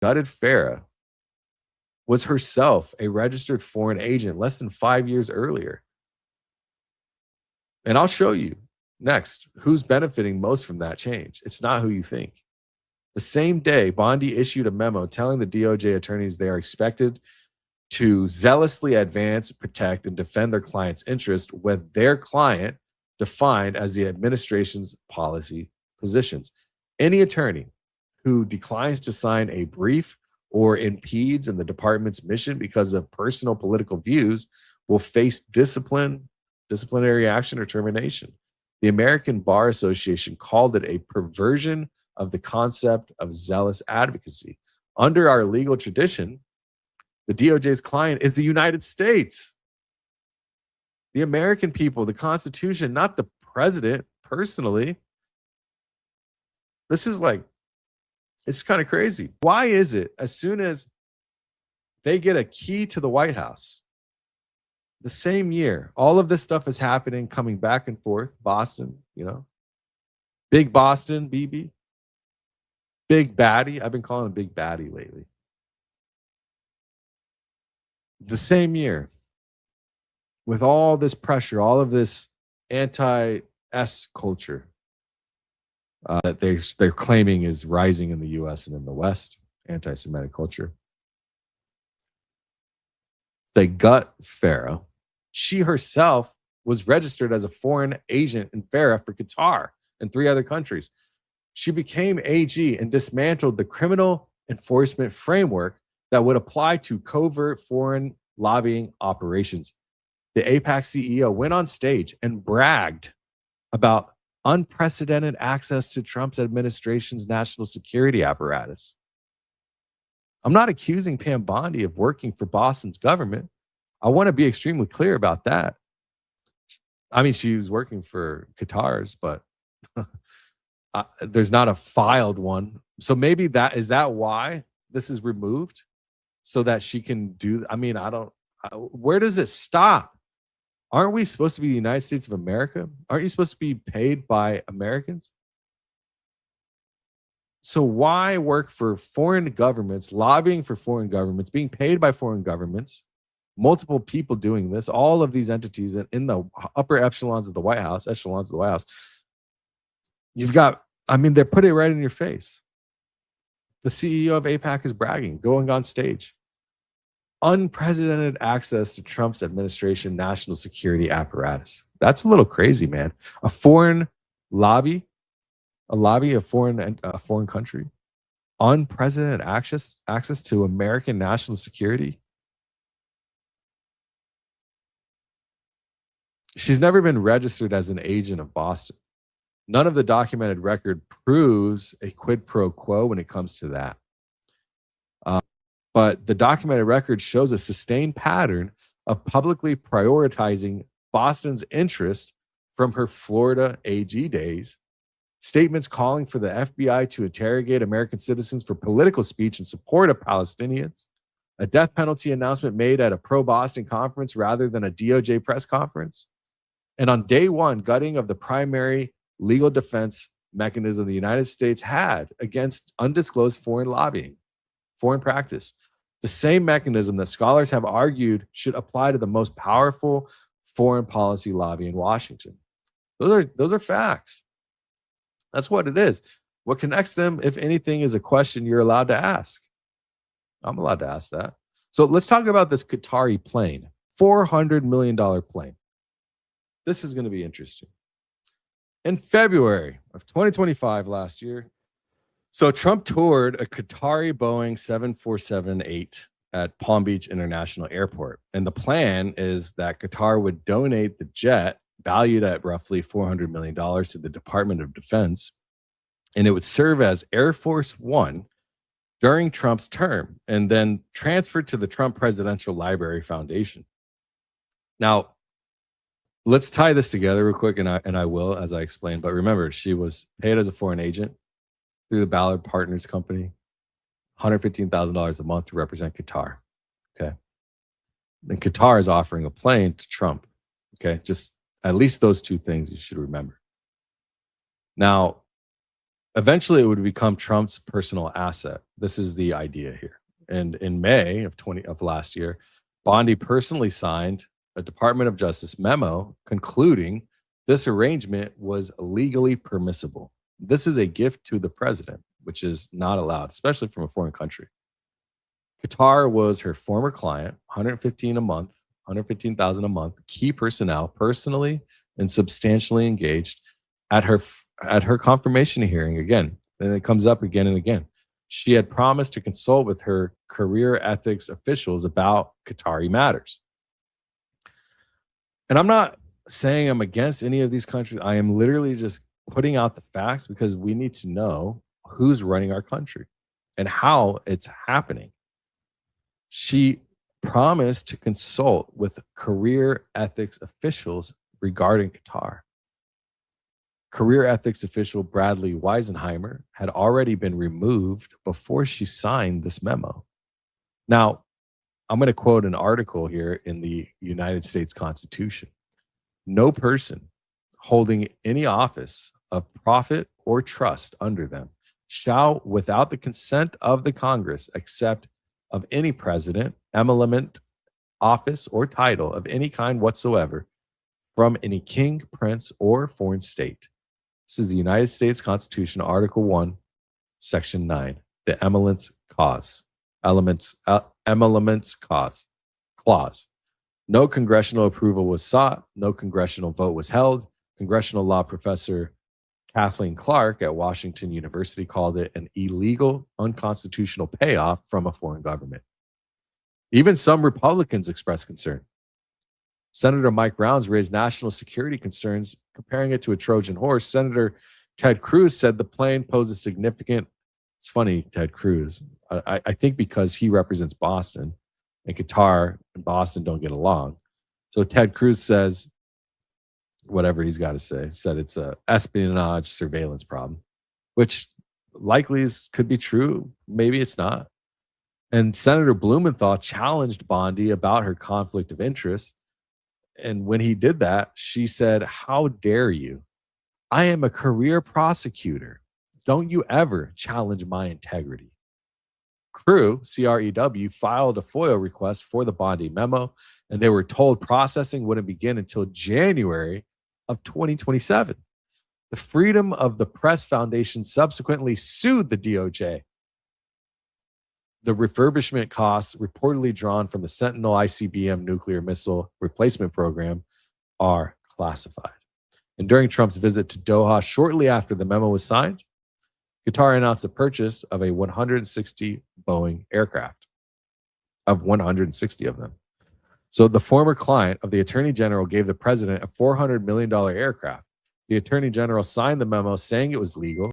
gutted Farah was herself a registered foreign agent less than 5 years earlier. And I'll show you next who's benefiting most from that change. It's not who you think. The same day, Bondi issued a memo telling the DOJ attorneys they are expected to zealously advance, protect, and defend their client's interest with their client defined as the administration's policy positions. Any attorney who declines to sign a brief or impedes in the department's mission because of personal political views will face disciplinary action, or termination. The American Bar Association called it a perversion of the concept of zealous advocacy. Under our legal tradition, the DOJ's client is the United States, the American people, the Constitution, not the president personally. This is like, it's kind of crazy. Why is it as soon as they get a key to the White House, the same year, all of this stuff is happening, coming back and forth, Boston, big Boston, BB, big baddie. I've been calling him big baddie lately. The same year, with all this pressure, all of this anti-S culture that they're claiming is rising in the U.S. and in the West, anti-Semitic culture, they gut Farah. She herself was registered as a foreign agent in Farah for Qatar and 3 other countries. She became AG and dismantled the criminal enforcement framework that would apply to covert foreign lobbying operations. The AIPAC CEO went on stage and bragged about unprecedented access to Trump's administration's national security apparatus. I'm not accusing Pam Bondi of working for Boston's government. I want to be extremely clear about that. I mean, she was working for Qatar's, but there's not a filed one. So maybe is that why this is removed? So that she can do, where does it stop? Aren't we supposed to be the United States of America? Aren't you supposed to be paid by Americans? So why work for foreign governments, lobbying for foreign governments, being paid by foreign governments, multiple people doing this, all of these entities in the upper echelons of the White House, you've got, they're putting it right in your face. The CEO of AIPAC is bragging, going on stage. Unprecedented access to Trump's administration national security apparatus. That's a little crazy, man. A foreign lobby, a foreign country, unprecedented access to American national security. She's never been registered as an agent of Boston. None of the documented record proves a quid pro quo when it comes to that. But the documented record shows a sustained pattern of publicly prioritizing Boston's interest from her Florida AG days, statements calling for the FBI to interrogate American citizens for political speech in support of Palestinians, a death penalty announcement made at a pro-Boston conference rather than a DOJ press conference, and on day one, gutting of the primary legal defense mechanism the United States had against undisclosed foreign lobbying, foreign practice. The same mechanism that scholars have argued should apply to the most powerful foreign policy lobby in Washington. Those are facts. That's what it is. What connects them, if anything, is a question you're allowed to ask. I'm allowed to ask that. So let's talk about this Qatari plane, $400 million plane. This is going to be interesting. In February of 2025 last year, so Trump toured a Qatari Boeing 747-8 at Palm Beach International Airport. And the plan is that Qatar would donate the jet, valued at roughly $400 million, to the Department of Defense. And it would serve as Air Force One during Trump's term and then transferred to the Trump Presidential Library Foundation. Now, let's tie this together real quick, and I will, as I explained. But remember, she was paid as a foreign agent through the Ballard Partners Company, $115,000 a month to represent Qatar. Okay. And Qatar is offering a plane to Trump. Okay. Just at least those two things you should remember. Now, Eventually, it would become Trump's personal asset. This is the idea here. And in May of last year, Bondi personally signed a Department of Justice memo concluding this arrangement was legally permissible. This is a gift to the president, which is not allowed, especially from a foreign country. Qatar was her former client, 115 a month, 115,000 a month, key personnel, personally and substantially engaged at her confirmation hearing again. And it comes up again and again. She had promised to consult with her career ethics officials about Qatari matters. And I'm not saying I'm against any of these countries. I am literally just putting out the facts because we need to know who's running our country and how it's happening. She promised to consult with career ethics officials regarding Qatar. Career ethics official Bradley Weisenheimer had already been removed before she signed this memo. Now, I'm going to quote an article here in the United States Constitution. No person holding any office of profit or trust under them shall, without the consent of the Congress, accept of any president, emolument, office, or title of any kind whatsoever from any king, prince, or foreign state. This is the United States Constitution, Article 1, Section 9, the emoluments clause. No congressional approval was sought. No congressional vote was held. Congressional law professor Kathleen Clark at Washington University called it an illegal, unconstitutional payoff from a foreign government. Even some Republicans expressed concern. Senator Mike Rounds raised national security concerns, comparing it to a Trojan horse. Senator Ted Cruz said the plan poses significant. It's funny, Ted Cruz. I think because he represents Boston, and Qatar and Boston don't get along. So Ted Cruz says, whatever he's got to say, said it's a espionage surveillance problem, which likely could be true. Maybe it's not. And Senator Blumenthal challenged Bondi about her conflict of interest. And when he did that, she said, "How dare you? I am a career prosecutor. Don't you ever challenge my integrity." CREW, filed a FOIA request for the Bondi memo, and they were told processing wouldn't begin until January of 2027. The Freedom of the Press Foundation subsequently sued the DOJ. The refurbishment costs reportedly drawn from the Sentinel ICBM nuclear missile replacement program are classified. And during Trump's visit to Doha shortly after the memo was signed, Qatar announced the purchase of a 160 Boeing aircraft, of 160 of them. So the former client of the Attorney General gave the president a $400 million aircraft. The Attorney General signed the memo saying it was legal.